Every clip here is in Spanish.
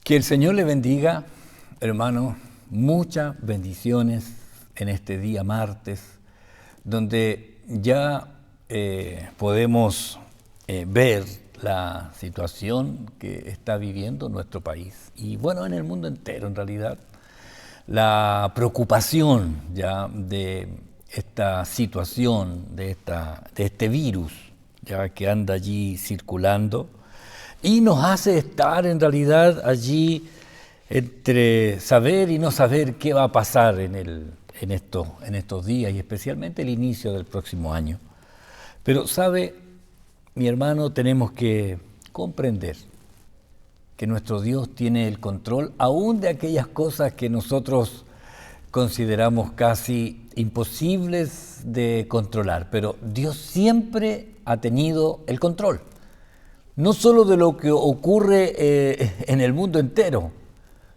Que el Señor le bendiga, hermano, muchas bendiciones en este día martes, donde ya podemos ver la situación que está viviendo nuestro país y bueno, en el mundo entero en realidad, la preocupación ya de esta situación, de este virus ya que anda allí circulando y nos hace estar en realidad allí entre saber y no saber qué va a pasar en estos días y especialmente el inicio del próximo año. Pero sabe, mi hermano, tenemos que comprender que nuestro Dios tiene el control aún de aquellas cosas que nosotros consideramos casi imposibles de controlar, pero Dios siempre ha tenido el control, no solo de lo que ocurre en el mundo entero,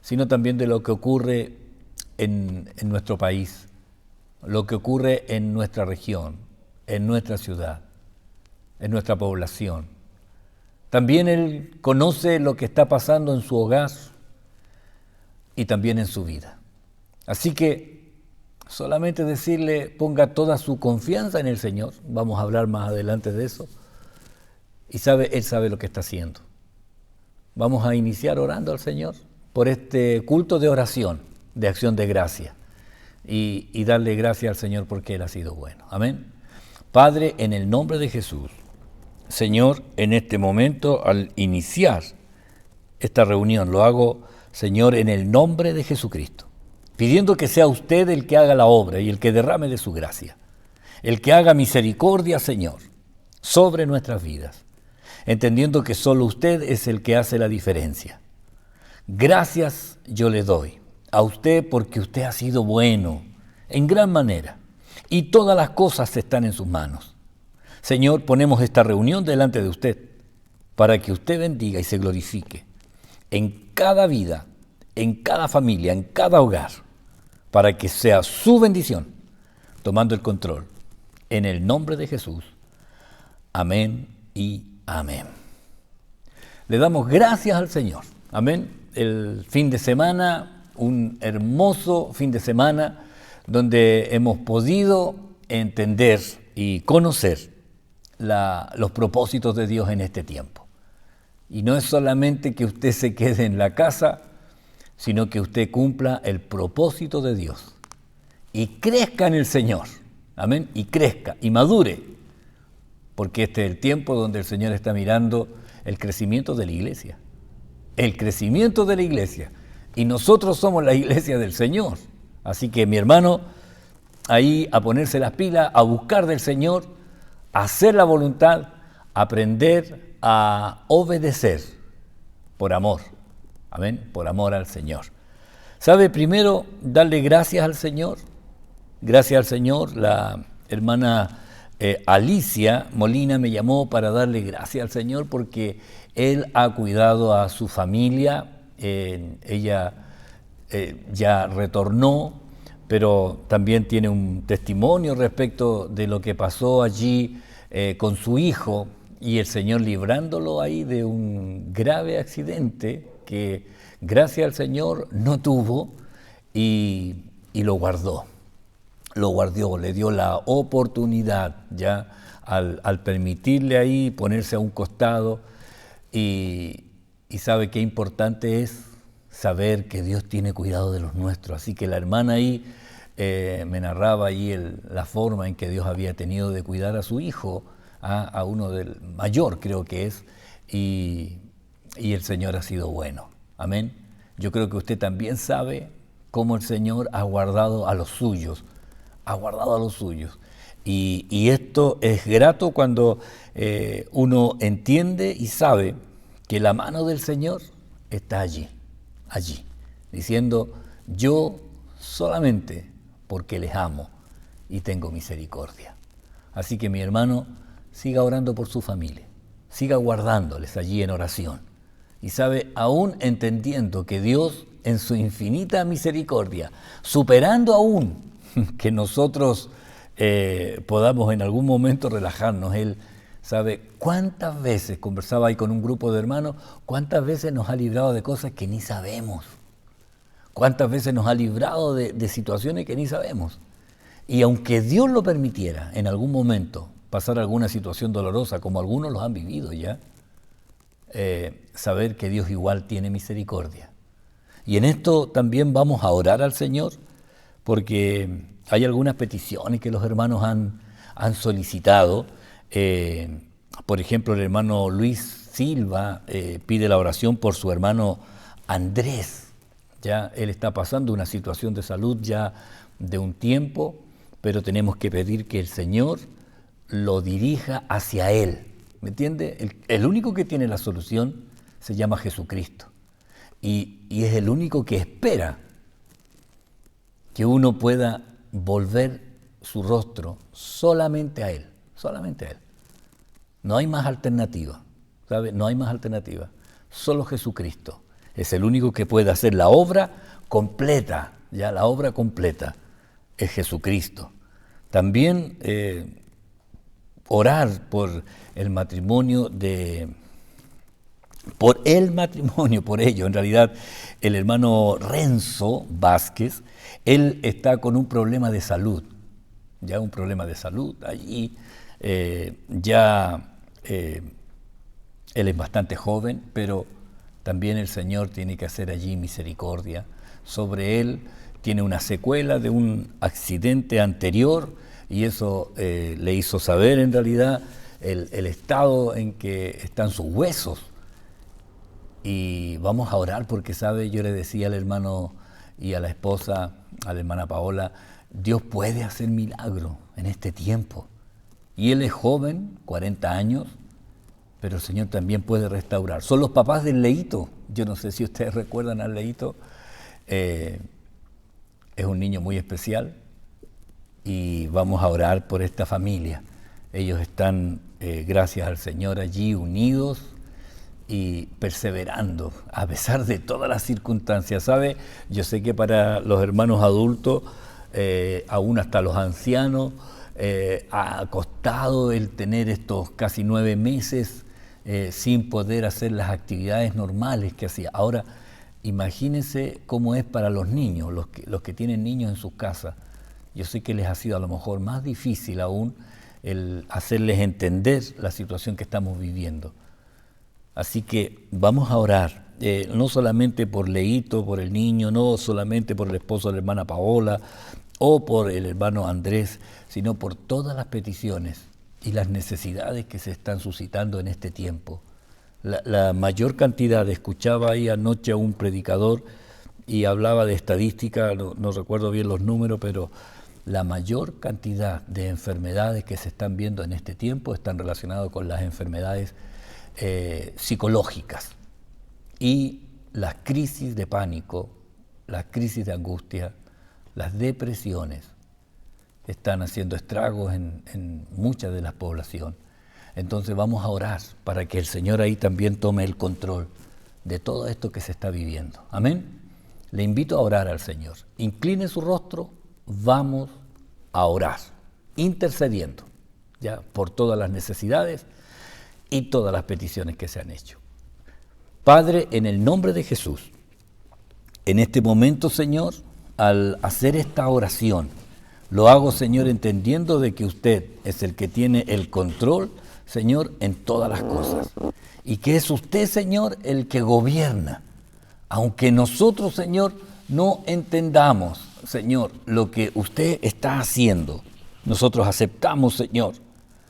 sino también de lo que ocurre en nuestro país, lo que ocurre en nuestra región, en nuestra ciudad, en nuestra población. También Él conoce lo que está pasando en su hogar y también en su vida. Así que solamente decirle, ponga toda su confianza en el Señor, vamos a hablar más adelante de eso, y Él sabe lo que está haciendo. Vamos a iniciar orando al Señor por este culto de oración, de acción de gracia, y darle gracias al Señor porque Él ha sido bueno. Amén. Padre, en el nombre de Jesús, Señor, en este momento, al iniciar esta reunión, lo hago, Señor, en el nombre de Jesucristo, pidiendo que sea usted el que haga la obra y el que derrame de su gracia, el que haga misericordia, Señor, sobre nuestras vidas, entendiendo que solo usted es el que hace la diferencia. Gracias yo le doy a usted porque usted ha sido bueno en gran manera y todas las cosas están en sus manos. Señor, ponemos esta reunión delante de usted para que usted bendiga y se glorifique en cada vida, en cada familia, en cada hogar, para que sea su bendición, tomando el control. En el nombre de Jesús. Amén y amén. Le damos gracias al Señor. Amén. El fin de semana, un hermoso fin de semana, donde hemos podido entender y conocer los propósitos de Dios en este tiempo. Y no es solamente que usted se quede en la casa, sino que usted cumpla el propósito de Dios y crezca en el Señor. Amén. Y crezca y madure, porque este es el tiempo donde el Señor está mirando el crecimiento de la iglesia. El crecimiento de la iglesia. Y nosotros somos la iglesia del Señor. Así que mi hermano, ahí a ponerse las pilas, a buscar del Señor, a hacer la voluntad, a aprender a obedecer por amor. Amén, por amor al Señor. ¿Sabe? Primero, darle gracias al Señor. Gracias al Señor. La hermana Alicia Molina me llamó para darle gracias al Señor porque Él ha cuidado a su familia. Ella ya retornó, pero también tiene un testimonio respecto de lo que pasó allí con su hijo y el Señor librándolo ahí de un grave accidente que gracias al Señor no tuvo y lo guardó. Lo guardó, le dio la oportunidad ya al permitirle ahí ponerse a un costado y sabe qué importante es saber que Dios tiene cuidado de los nuestros. Así que la hermana ahí me narraba ahí la forma en que Dios había tenido de cuidar a su hijo, a uno del mayor creo que es, y el Señor ha sido bueno. Amén. Yo creo que usted también sabe cómo el Señor ha guardado a los suyos, y esto es grato cuando uno entiende y sabe que la mano del Señor está allí, diciendo, yo solamente porque les amo y tengo misericordia. Así que mi hermano, siga orando por su familia, siga guardándoles allí en oración. Y sabe, aún entendiendo que Dios en su infinita misericordia, superando aún que nosotros podamos en algún momento relajarnos, Él ¿Sabe cuántas veces, conversaba ahí con un grupo de hermanos, cuántas veces nos ha librado de cosas que ni sabemos? ¿Cuántas veces nos ha librado de situaciones que ni sabemos? Y aunque Dios lo permitiera en algún momento pasar alguna situación dolorosa, como algunos los han vivido ya, saber que Dios igual tiene misericordia. Y en esto también vamos a orar al Señor, porque hay algunas peticiones que los hermanos han solicitado. Por ejemplo, el hermano Luis Silva pide la oración por su hermano Andrés. Ya él está pasando una situación de salud ya de un tiempo, pero tenemos que pedir que el Señor lo dirija hacia él. ¿Me entiende? El único que tiene la solución se llama Jesucristo. Y es el único que espera que uno pueda volver su rostro solamente a Él, solamente a Él. No hay más alternativa, ¿sabe? No hay más alternativa. Solo Jesucristo es el único que puede hacer la obra completa, ya la obra completa es Jesucristo. También orar por el matrimonio por ello, en realidad, el hermano Renzo Vázquez, él está con un problema de salud, ya un problema de salud allí, él es bastante joven, pero también el Señor tiene que hacer allí misericordia sobre él. Tiene una secuela de un accidente anterior y eso le hizo saber en realidad el estado en que están sus huesos. Y vamos a orar porque, ¿sabe? Yo le decía al hermano y a la esposa, a la hermana Paola, Dios puede hacer milagro en este tiempo. Y él es joven, 40 años, pero el Señor también puede restaurar. Son los papás del Leito. Yo no sé si ustedes recuerdan al Leito. Es un niño muy especial y vamos a orar por esta familia. Ellos están, gracias al Señor, allí unidos y perseverando a pesar de todas las circunstancias. ¿Sabe? Yo sé que para los hermanos adultos, aún hasta los ancianos, ha costado el tener estos casi 9 meses sin poder hacer las actividades normales que hacía. Ahora, imagínense cómo es para los niños, los que tienen niños en sus casas. Yo sé que les ha sido a lo mejor más difícil aún el hacerles entender la situación que estamos viviendo. Así que vamos a orar, no solamente por Leito, por el niño, no solamente por el esposo de la hermana Paola o por el hermano Andrés, sino por todas las peticiones y las necesidades que se están suscitando en este tiempo. La mayor cantidad, escuchaba ahí anoche a un predicador y hablaba de estadística, no recuerdo bien los números, pero la mayor cantidad de enfermedades que se están viendo en este tiempo están relacionadas con las enfermedades psicológicas y las crisis de pánico, las crisis de angustia, las depresiones están haciendo estragos en mucha de la población. Entonces vamos a orar para que el Señor ahí también tome el control de todo esto que se está viviendo. Amén. Le invito a orar al Señor. Incline su rostro, vamos a orar, intercediendo ya por todas las necesidades y todas las peticiones que se han hecho. Padre, en el nombre de Jesús, en este momento, Señor, al hacer esta oración, lo hago, Señor, entendiendo de que usted es el que tiene el control, Señor, en todas las cosas. Y que es usted, Señor, el que gobierna. Aunque nosotros, Señor, no entendamos, Señor, lo que usted está haciendo, nosotros aceptamos, Señor,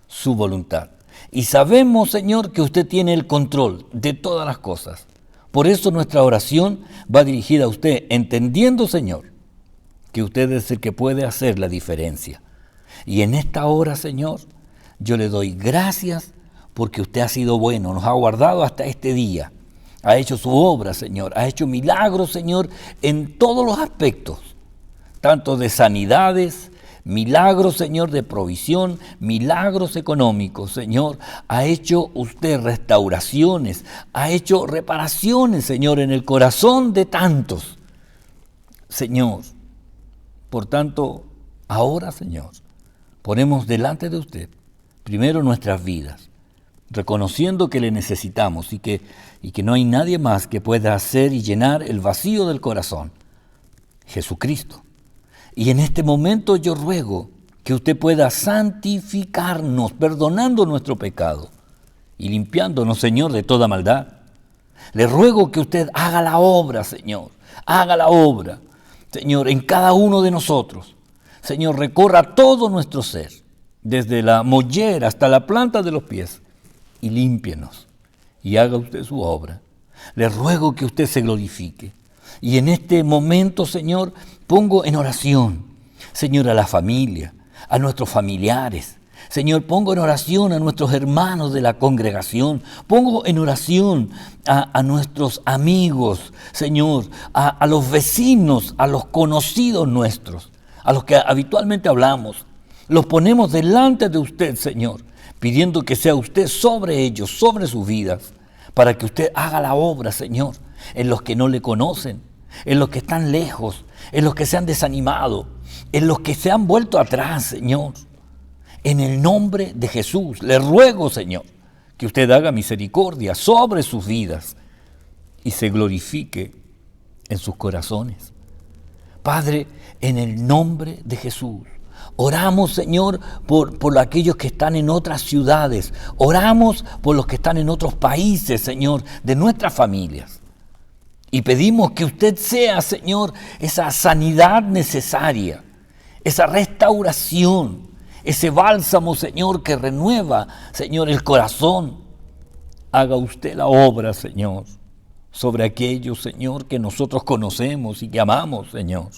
su voluntad. Y sabemos, Señor, que usted tiene el control de todas las cosas. Por eso nuestra oración va dirigida a usted, entendiendo, Señor, que usted es el que puede hacer la diferencia. Y en esta hora, Señor, yo le doy gracias porque usted ha sido bueno, nos ha guardado hasta este día. Ha hecho su obra, Señor, ha hecho milagros, Señor, en todos los aspectos, tanto de sanidades, milagros, Señor, de provisión, milagros económicos, Señor. Ha hecho usted restauraciones, ha hecho reparaciones, Señor, en el corazón de tantos. Señor, por tanto, ahora, Señor, ponemos delante de usted primero nuestras vidas, reconociendo que le necesitamos y que no hay nadie más que pueda hacer y llenar el vacío del corazón. Jesucristo. Y en este momento yo ruego que usted pueda santificarnos, perdonando nuestro pecado y limpiándonos, Señor, de toda maldad. Le ruego que usted haga la obra, Señor, haga la obra, Señor, en cada uno de nosotros. Señor, recorra todo nuestro ser, desde la mollera hasta la planta de los pies, y límpienos, y haga usted su obra. Le ruego que usted se glorifique. Y en este momento, Señor, pongo en oración, Señor, a la familia, a nuestros familiares. Señor, pongo en oración a nuestros hermanos de la congregación. Pongo en oración a nuestros amigos, Señor, a los vecinos, a los conocidos nuestros, a los que habitualmente hablamos. Los ponemos delante de usted, Señor, pidiendo que sea usted sobre ellos, sobre sus vidas, para que usted haga la obra, Señor, en los que no le conocen, en los que están lejos, en los que se han desanimado, en los que se han vuelto atrás, Señor. En el nombre de Jesús, le ruego, Señor, que usted haga misericordia sobre sus vidas y se glorifique en sus corazones. Padre, en el nombre de Jesús, oramos, Señor, por aquellos que están en otras ciudades. Oramos por los que están en otros países, Señor, de nuestras familias. Y pedimos que usted sea, Señor, esa sanidad necesaria, esa restauración, ese bálsamo, Señor, que renueva, Señor, el corazón. Haga usted la obra, Señor, sobre aquellos, Señor, que nosotros conocemos y que amamos, Señor.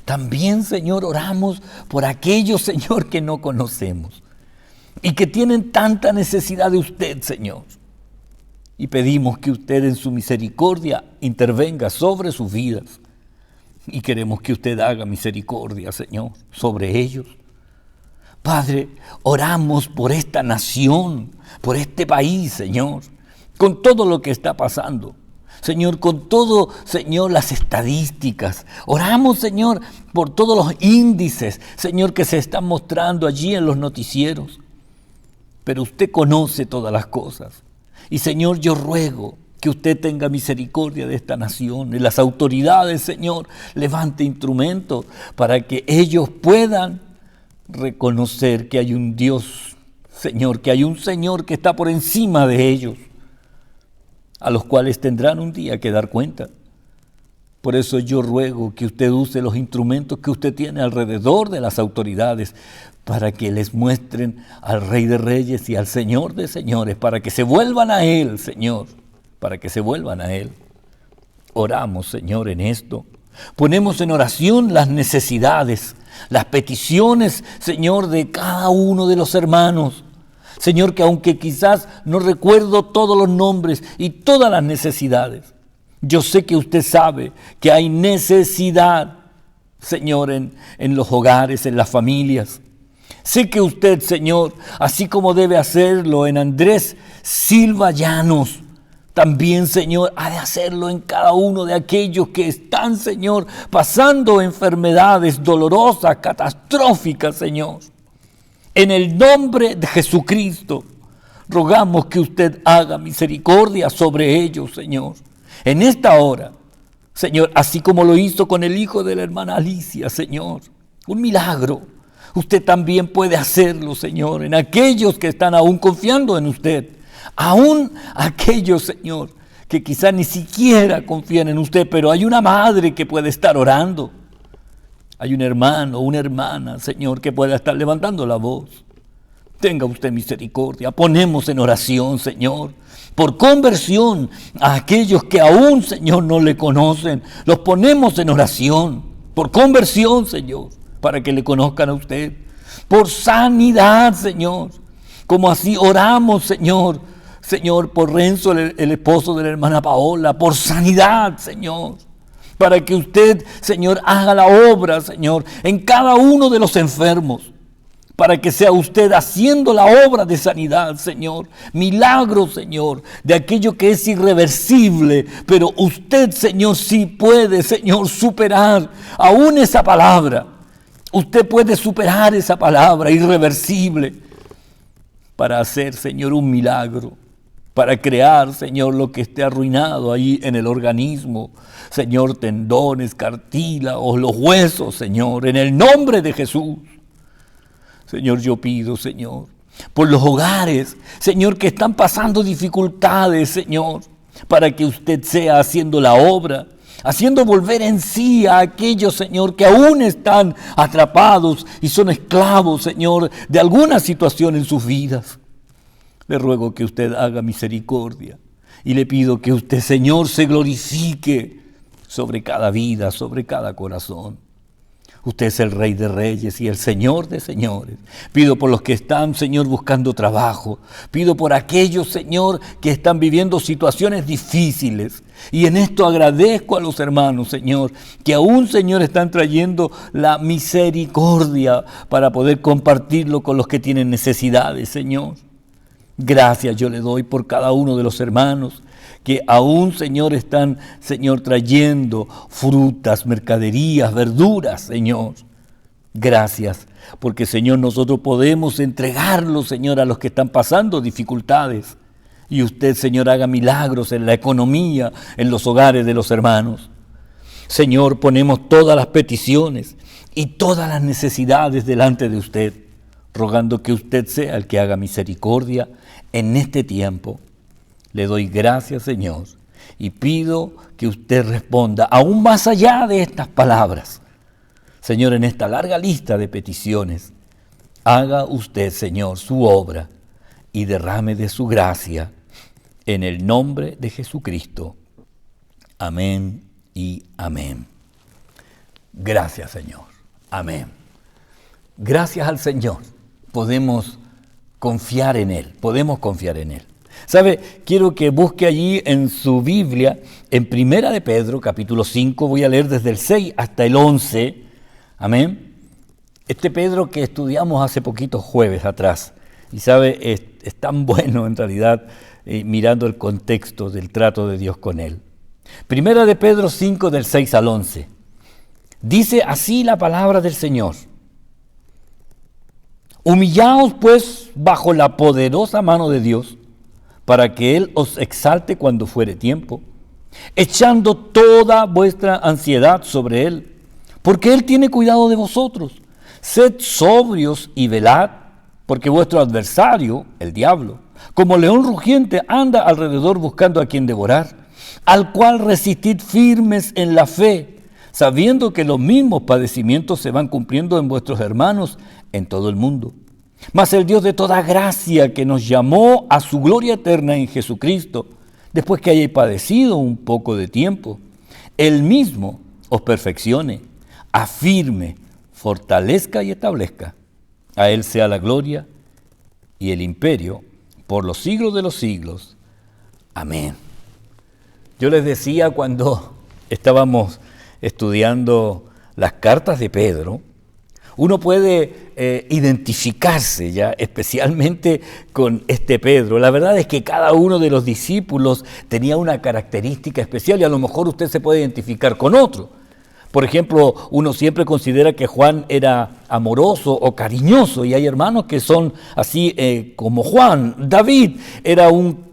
También, Señor, oramos por aquellos, Señor, que no conocemos y que tienen tanta necesidad de usted, Señor. Y pedimos que usted en su misericordia intervenga sobre sus vidas. Y queremos que usted haga misericordia, Señor, sobre ellos. Padre, oramos por esta nación, por este país, Señor, con todo lo que está pasando. Señor, con todo, Señor, las estadísticas. Oramos, Señor, por todos los índices, Señor, que se están mostrando allí en los noticieros. Pero usted conoce todas las cosas. Y, Señor, yo ruego que usted tenga misericordia de esta nación. Y las autoridades, Señor, levante instrumentos para que ellos puedan reconocer que hay un Dios, Señor, que hay un Señor que está por encima de ellos, a los cuales tendrán un día que dar cuenta. Por eso yo ruego que usted use los instrumentos que usted tiene alrededor de las autoridades para que les muestren al Rey de Reyes y al Señor de Señores, para que se vuelvan a Él, Señor, para que se vuelvan a Él. Oramos, Señor, en esto. Ponemos en oración las necesidades, las peticiones, Señor, de cada uno de los hermanos. Señor, que aunque quizás no recuerdo todos los nombres y todas las necesidades, yo sé que usted sabe que hay necesidad, Señor, en los hogares, en las familias. Sé que usted, Señor, así como debe hacerlo en Andrés Silva Llanos, también, Señor, ha de hacerlo en cada uno de aquellos que están, Señor, pasando enfermedades dolorosas, catastróficas, Señor. En el nombre de Jesucristo, rogamos que usted haga misericordia sobre ellos, Señor. En esta hora, Señor, así como lo hizo con el hijo de la hermana Alicia, Señor, un milagro. Usted también puede hacerlo, Señor, en aquellos que están aún confiando en usted. Aún aquellos, Señor, que quizás ni siquiera confían en usted, pero hay una madre que puede estar orando. Hay un hermano o una hermana, Señor, que pueda estar levantando la voz. Tenga usted misericordia. Ponemos en oración, Señor, por conversión a aquellos que aún, Señor, no le conocen. Los ponemos en oración por conversión, Señor, para que le conozcan a usted. Por sanidad, Señor. Como así oramos, Señor, por Renzo, el esposo de la hermana Paola, por sanidad, Señor, para que usted, Señor, haga la obra, Señor, en cada uno de los enfermos, para que sea usted haciendo la obra de sanidad, Señor, milagro, Señor, de aquello que es irreversible, pero usted, Señor, sí puede, Señor, superar aún esa palabra. Usted puede superar esa palabra irreversible. para hacer, Señor, un milagro, para crear, Señor, lo que esté arruinado ahí en el organismo. Señor, tendones, cartílagos, los huesos, Señor, en el nombre de Jesús. Señor, yo pido, Señor, por los hogares, Señor, que están pasando dificultades, Señor, para que usted sea haciendo la obra, haciendo volver en sí a aquellos, Señor, que aún están atrapados y son esclavos, Señor, de alguna situación en sus vidas. Le ruego que usted haga misericordia y le pido que usted, Señor, se glorifique sobre cada vida, sobre cada corazón. Usted es el Rey de Reyes y el Señor de Señores. Pido por los que están, Señor, buscando trabajo. Pido por aquellos, Señor, que están viviendo situaciones difíciles. Y en esto agradezco a los hermanos, Señor, que aún, Señor, están trayendo la misericordia para poder compartirlo con los que tienen necesidades, Señor. Gracias yo le doy por cada uno de los hermanos que aún, Señor, están, Señor, trayendo frutas, mercaderías, verduras, Señor. Gracias, porque, Señor, nosotros podemos entregarlo, Señor, a los que están pasando dificultades. Y usted, Señor, haga milagros en la economía, en los hogares de los hermanos. Señor, ponemos todas las peticiones y todas las necesidades delante de usted, rogando que usted sea el que haga misericordia en este tiempo. Le doy gracias, Señor, y pido que usted responda aún más allá de estas palabras. Señor, en esta larga lista de peticiones, haga usted, Señor, su obra y derrame de su gracia en el nombre de Jesucristo. Amén y amén. Gracias, Señor. Amén. Gracias al Señor. Podemos confiar en Él. Podemos confiar en Él. ¿Sabe? Quiero que busque allí en su Biblia, en Primera de Pedro, capítulo 5, voy a leer desde el 6 hasta el 11. Amén. Este Pedro que estudiamos hace poquitos jueves atrás. Y sabe, es tan bueno en realidad, mirando el contexto del trato de Dios con él. Primera de Pedro 5, del 6 al 11. Dice así la palabra del Señor. Humillaos pues bajo la poderosa mano de Dios, para que Él os exalte cuando fuere tiempo, echando toda vuestra ansiedad sobre Él, porque Él tiene cuidado de vosotros. Sed sobrios y velad, porque vuestro adversario, el diablo, como león rugiente, anda alrededor buscando a quien devorar, al cual resistid firmes en la fe, sabiendo que los mismos padecimientos se van cumpliendo en vuestros hermanos en todo el mundo. Mas el Dios de toda gracia, que nos llamó a su gloria eterna en Jesucristo, después que hayáis padecido un poco de tiempo, Él mismo os perfeccione, afirme, fortalezca y establezca. A Él sea la gloria y el imperio por los siglos de los siglos. Amén. Yo les decía cuando estábamos estudiando las cartas de Pedro, uno puede identificarse ya especialmente con este Pedro. La verdad es que cada uno de los discípulos tenía una característica especial y a lo mejor usted se puede identificar con otro. Por ejemplo, uno siempre considera que Juan era amoroso o cariñoso y hay hermanos que son así como Juan. David era un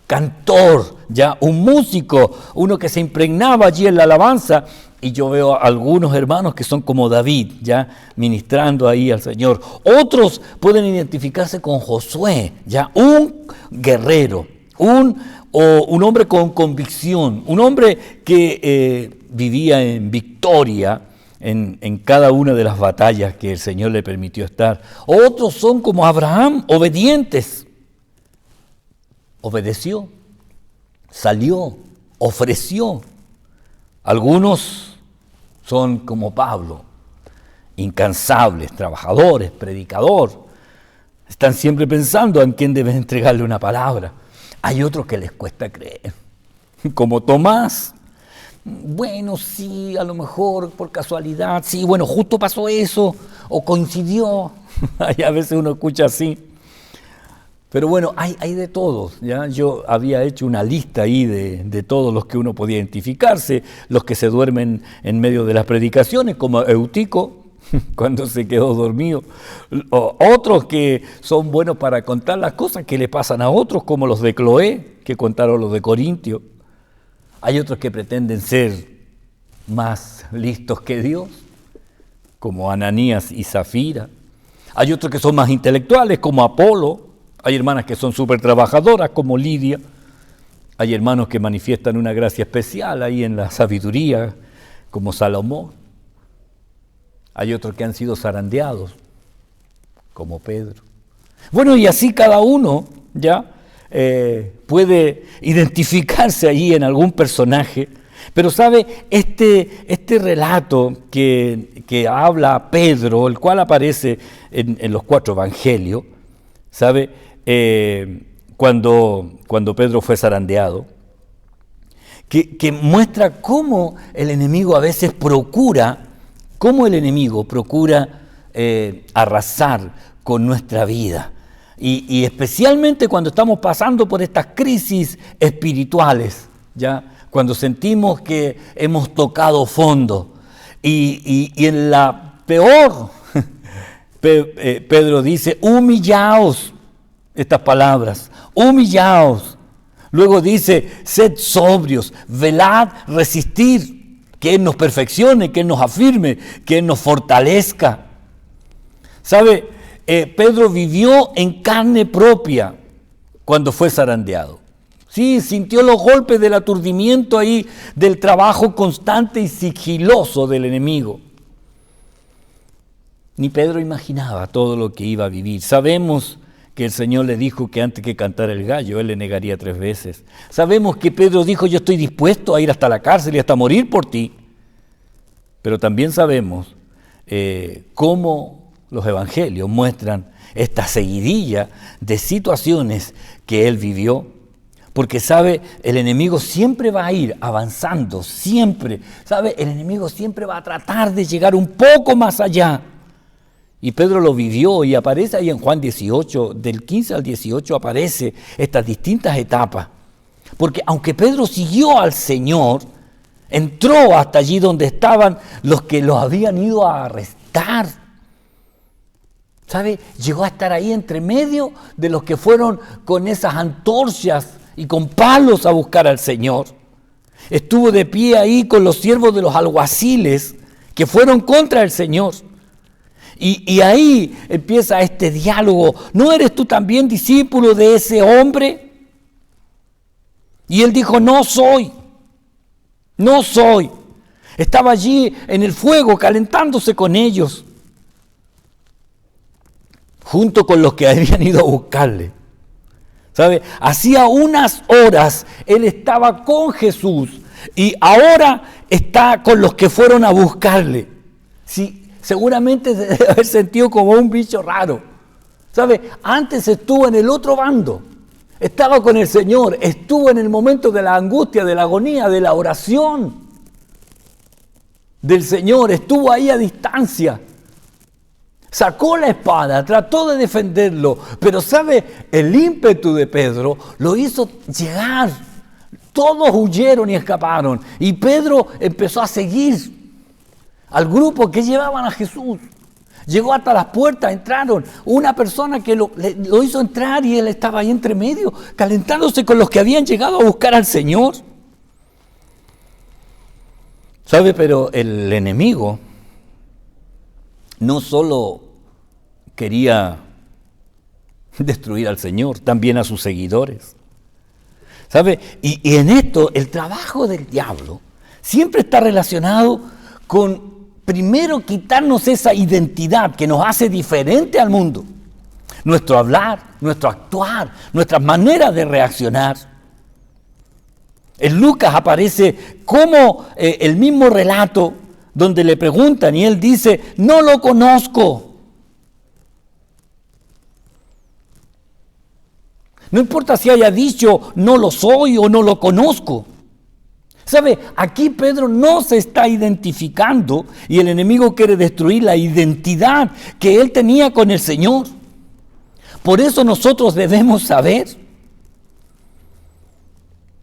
cantor, ya un músico, uno que se impregnaba allí en la alabanza. Y yo veo a algunos hermanos que son como David, ya ministrando ahí al Señor. Otros pueden identificarse con Josué, ya un guerrero, un hombre con convicción, un hombre que vivía en victoria en cada una de las batallas que el Señor le permitió estar. Otros son como Abraham, obedientes. Obedeció, salió, ofreció. Algunos son como Pablo, incansables, trabajadores, predicador. Están siempre pensando en quién deben entregarle una palabra. Hay otros que les cuesta creer, como Tomás. Bueno, sí, a lo mejor por casualidad, sí, bueno, justo pasó eso, o coincidió. A veces uno escucha así. Pero bueno, hay de todos, ¿ya? Yo había hecho una lista ahí de todos los que uno podía identificarse, los que se duermen en medio de las predicaciones, como Eutico, cuando se quedó dormido. Otros que son buenos para contar las cosas que le pasan a otros, como los de Cloé, que contaron los de Corintio. Hay otros que pretenden ser más listos que Dios, como Ananías y Zafira. Hay otros que son más intelectuales, como Apolo. Hay hermanas que son súper trabajadoras, como Lidia. Hay hermanos que manifiestan una gracia especial ahí en la sabiduría, como Salomón. Hay otros que han sido zarandeados, como Pedro. Bueno, y así cada uno ya puede identificarse allí en algún personaje. Pero sabe, este relato que habla Pedro, el cual aparece en los 4 evangelios, sabe, cuando Pedro fue zarandeado, que muestra cómo el enemigo a veces procura arrasar con nuestra vida. Y especialmente cuando estamos pasando por estas crisis espirituales, ¿ya? Cuando sentimos que hemos tocado fondo. Y en la peor, Pedro dice, humillaos, estas palabras, humillaos. Luego dice, sed sobrios, velad, resistir, que Él nos perfeccione, que Él nos afirme, que Él nos fortalezca. ¿Sabe? Pedro vivió en carne propia cuando fue zarandeado. Sí, sintió los golpes del aturdimiento ahí, del trabajo constante y sigiloso del enemigo. Ni Pedro imaginaba todo lo que iba a vivir. Sabemos que el Señor le dijo que antes que cantara el gallo, Él le negaría 3 veces. Sabemos que Pedro dijo, yo estoy dispuesto a ir hasta la cárcel y hasta morir por ti. Pero también sabemos cómo los evangelios muestran esta seguidilla de situaciones que Él vivió. Porque, ¿sabe? El enemigo siempre va a ir avanzando, siempre. ¿Sabe? El enemigo siempre va a tratar de llegar un poco más allá. Y Pedro lo vivió y aparece ahí en Juan 18, del 15 al 18 aparece estas distintas etapas. Porque aunque Pedro siguió al Señor, entró hasta allí donde estaban los que los habían ido a arrestar. ¿Sabe? Llegó a estar ahí entre medio de los que fueron con esas antorchas y con palos a buscar al Señor. Estuvo de pie ahí con los siervos de los alguaciles que fueron contra el Señor. Y ahí empieza este diálogo. ¿No eres tú también discípulo de ese hombre? Y él dijo, no soy. Estaba allí en el fuego calentándose con ellos, junto con los que habían ido a buscarle. ¿Sabe? Hacía unas horas él estaba con Jesús y ahora está con los que fueron a buscarle. Sí, seguramente se debe haber sentido como un bicho raro. ¿Sabe? Antes estuvo en el otro bando, estaba con el Señor, estuvo en el momento de la angustia, de la agonía, de la oración del Señor, estuvo ahí a distancia. Sacó la espada, trató de defenderlo, pero ¿sabe? El ímpetu de Pedro lo hizo llegar. Todos huyeron y escaparon. Y Pedro empezó a seguir al grupo que llevaban a Jesús. Llegó hasta las puertas, entraron. Una persona que lo hizo entrar y él estaba ahí entre medio, calentándose con los que habían llegado a buscar al Señor. ¿Sabe? Pero el enemigo no solo quería destruir al Señor, también a sus seguidores. ¿Sabe? Y en esto, el trabajo del diablo siempre está relacionado con, primero, quitarnos esa identidad que nos hace diferente al mundo. Nuestro hablar, nuestro actuar, nuestras maneras de reaccionar. En Lucas aparece como el mismo relato donde le preguntan y él dice, no lo conozco. No importa si haya dicho, no lo soy o no lo conozco. ¿Sabe? Aquí Pedro no se está identificando y el enemigo quiere destruir la identidad que él tenía con el Señor. Por eso nosotros debemos saber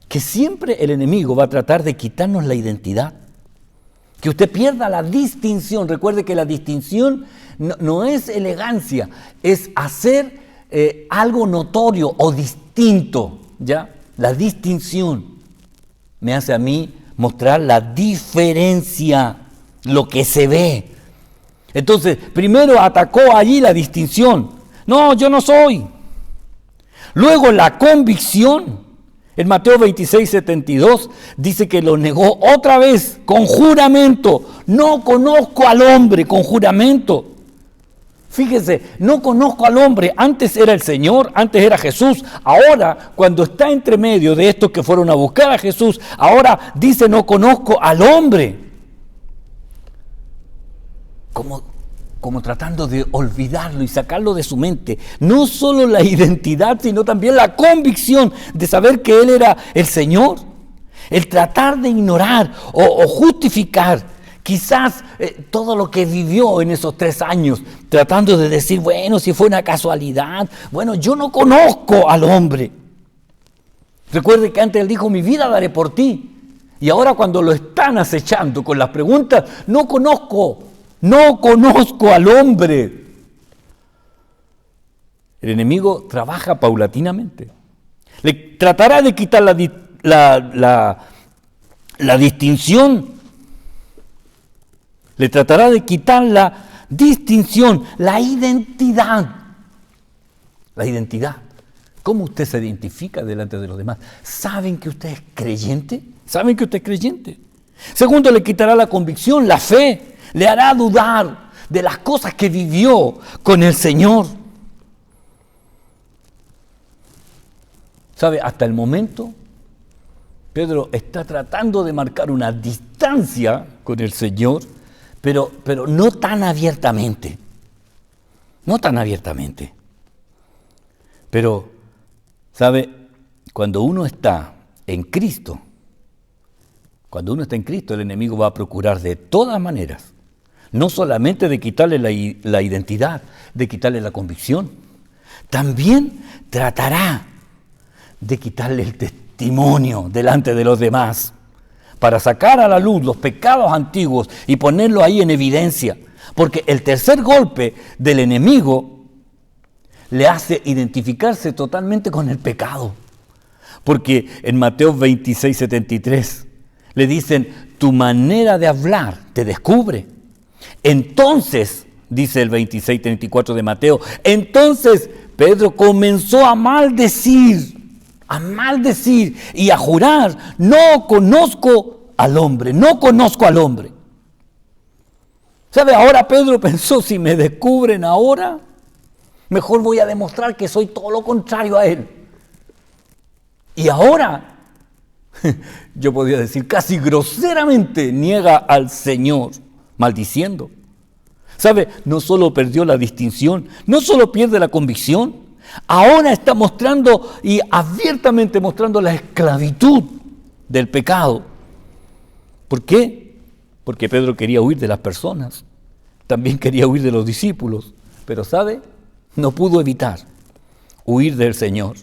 que siempre el enemigo va a tratar de quitarnos la identidad. Que usted pierda la distinción. Recuerde que la distinción no es elegancia, es hacer algo notorio o distinto, ¿ya? La distinción me hace a mí mostrar la diferencia, lo que se ve. Entonces, primero atacó allí la distinción. No, yo no soy. Luego la convicción. En Mateo 26:72 dice que lo negó otra vez con juramento. No conozco al hombre, con juramento. Fíjese, no conozco al hombre. Antes era el Señor, antes era Jesús. Ahora, cuando está entre medio de estos que fueron a buscar a Jesús, ahora dice no conozco al hombre. Como tratando de olvidarlo y sacarlo de su mente. No solo la identidad, sino también la convicción de saber que Él era el Señor. El tratar de ignorar o justificar quizás todo lo que vivió en esos 3 años, tratando de decir, bueno, si fue una casualidad, bueno, yo no conozco al hombre. Recuerde que antes Él dijo, mi vida daré por ti. Y ahora cuando lo están acechando con las preguntas, no conozco al hombre. El enemigo trabaja paulatinamente. Le tratará de quitar la distinción. Le tratará de quitar la distinción, la identidad. La identidad. ¿Cómo usted se identifica delante de los demás? ¿Saben que usted es creyente? ¿Saben que usted es creyente? Segundo, le quitará la convicción, la fe. Le hará dudar de las cosas que vivió con el Señor. ¿Sabe? Hasta el momento, Pedro está tratando de marcar una distancia con el Señor, pero no tan abiertamente. No tan abiertamente. Pero, ¿sabe? Cuando uno está en Cristo, el enemigo va a procurar de todas maneras, no solamente de quitarle la identidad, de quitarle la convicción, también tratará de quitarle el testimonio delante de los demás, para sacar a la luz los pecados antiguos y ponerlo ahí en evidencia. Porque el tercer golpe del enemigo le hace identificarse totalmente con el pecado. Porque en Mateo 26:73 le dicen, tu manera de hablar te descubre. Entonces, dice el 26:34 de Mateo, entonces Pedro comenzó a maldecir y a jurar, no conozco al hombre. ¿Sabe? Ahora Pedro pensó, si me descubren ahora, mejor voy a demostrar que soy todo lo contrario a él. Y ahora, yo podría decir casi groseramente, niega al Señor, maldiciendo. ¿Sabe? No solo perdió la distinción, no solo pierde la convicción, ahora está mostrando y abiertamente mostrando la esclavitud del pecado. ¿Por qué? Porque Pedro quería huir de las personas, también quería huir de los discípulos, pero ¿sabe? No pudo evitar huir del Señor.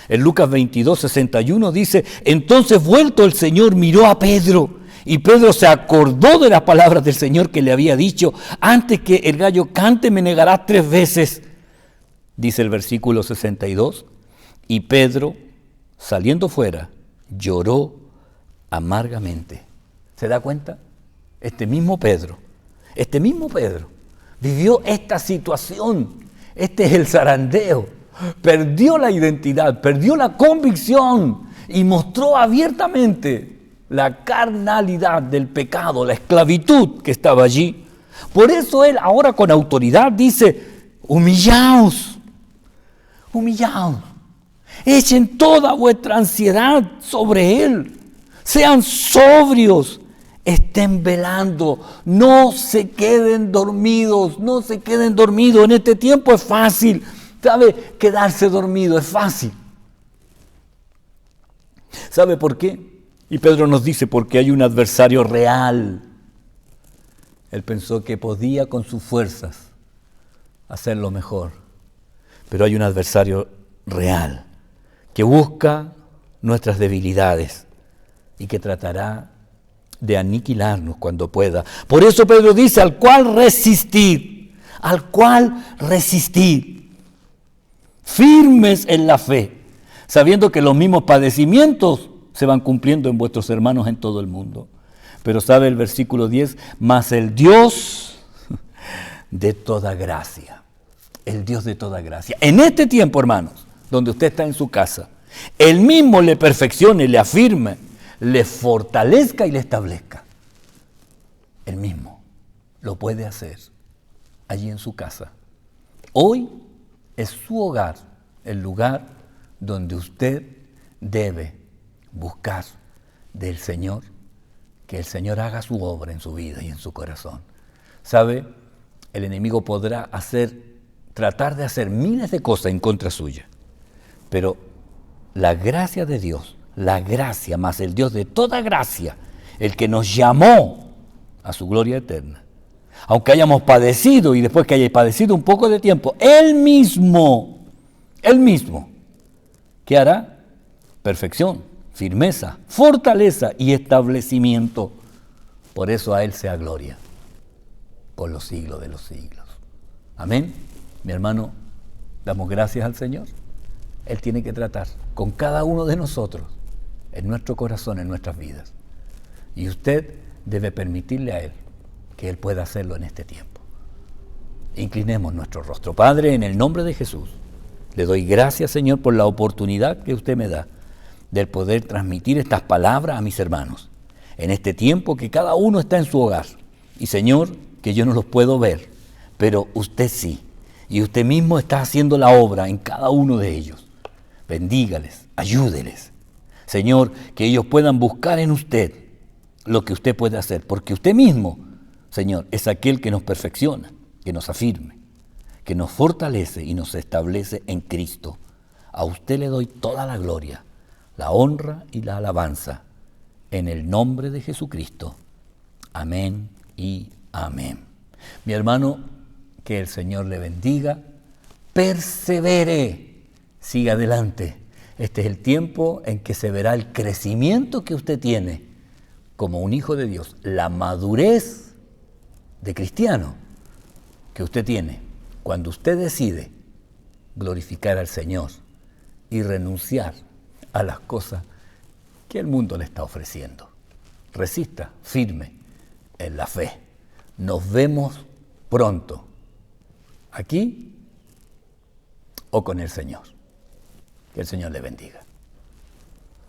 En Lucas 22:61 dice, entonces vuelto el Señor miró a Pedro, y Pedro se acordó de las palabras del Señor que le había dicho, antes que el gallo cante me negarás 3 veces. Dice el versículo 62, y Pedro, saliendo fuera, lloró amargamente. ¿Se da cuenta? Este mismo Pedro vivió esta situación. Este es el zarandeo. Perdió la identidad, perdió la convicción y mostró abiertamente la carnalidad del pecado, la esclavitud que estaba allí. Por eso él ahora con autoridad dice, humillaos, echen toda vuestra ansiedad sobre él, sean sobrios, estén velando, no se queden dormidos. En este tiempo es fácil, ¿sabe? Quedarse dormido es fácil. ¿Sabe por qué? Y Pedro nos dice, porque hay un adversario real. Él pensó que podía con sus fuerzas hacerlo mejor. Pero hay un adversario real que busca nuestras debilidades y que tratará de aniquilarnos cuando pueda. Por eso Pedro dice, al cual resistir, firmes en la fe, sabiendo que los mismos padecimientos se van cumpliendo en vuestros hermanos en todo el mundo. Pero sabe el versículo 10, mas el Dios de toda gracia, el Dios de toda gracia. En este tiempo, hermanos, donde usted está en su casa, Él mismo le perfeccione, le afirme, le fortalezca y le establezca. Él mismo lo puede hacer allí en su casa. Hoy es su hogar, el lugar donde usted debe buscar del Señor, que el Señor haga su obra en su vida y en su corazón. ¿Sabe? El enemigo podrá tratar de hacer miles de cosas en contra suya, pero la gracia de Dios, la gracia más el Dios de toda gracia, el que nos llamó a su gloria eterna, aunque hayamos padecido y después que hayáis padecido un poco de tiempo, Él mismo, ¿qué hará? Perfección, firmeza, fortaleza y establecimiento. Por eso a Él sea gloria por los siglos de los siglos. Amén. Mi hermano, damos gracias al Señor. Él tiene que tratar con cada uno de nosotros, en nuestro corazón, en nuestras vidas. Y usted debe permitirle a Él que Él pueda hacerlo en este tiempo. Inclinemos nuestro rostro. Padre, en el nombre de Jesús, le doy gracias, Señor, por la oportunidad que usted me da de poder transmitir estas palabras a mis hermanos en este tiempo que cada uno está en su hogar. Y, Señor, que yo no los puedo ver, pero usted sí. Y usted mismo está haciendo la obra en cada uno de ellos. Bendígales, ayúdeles. Señor, que ellos puedan buscar en usted lo que usted puede hacer, porque usted mismo, Señor, es aquel que nos perfecciona, que nos afirme, que nos fortalece y nos establece en Cristo. A usted le doy toda la gloria, la honra y la alabanza, en el nombre de Jesucristo. Amén y amén. Mi hermano, que el Señor le bendiga, persevere, siga adelante. Este es el tiempo en que se verá el crecimiento que usted tiene como un hijo de Dios, la madurez de cristiano que usted tiene cuando usted decide glorificar al Señor y renunciar a las cosas que el mundo le está ofreciendo. Resista firme en la fe. Nos vemos pronto, aquí o con el Señor. Que el Señor le bendiga.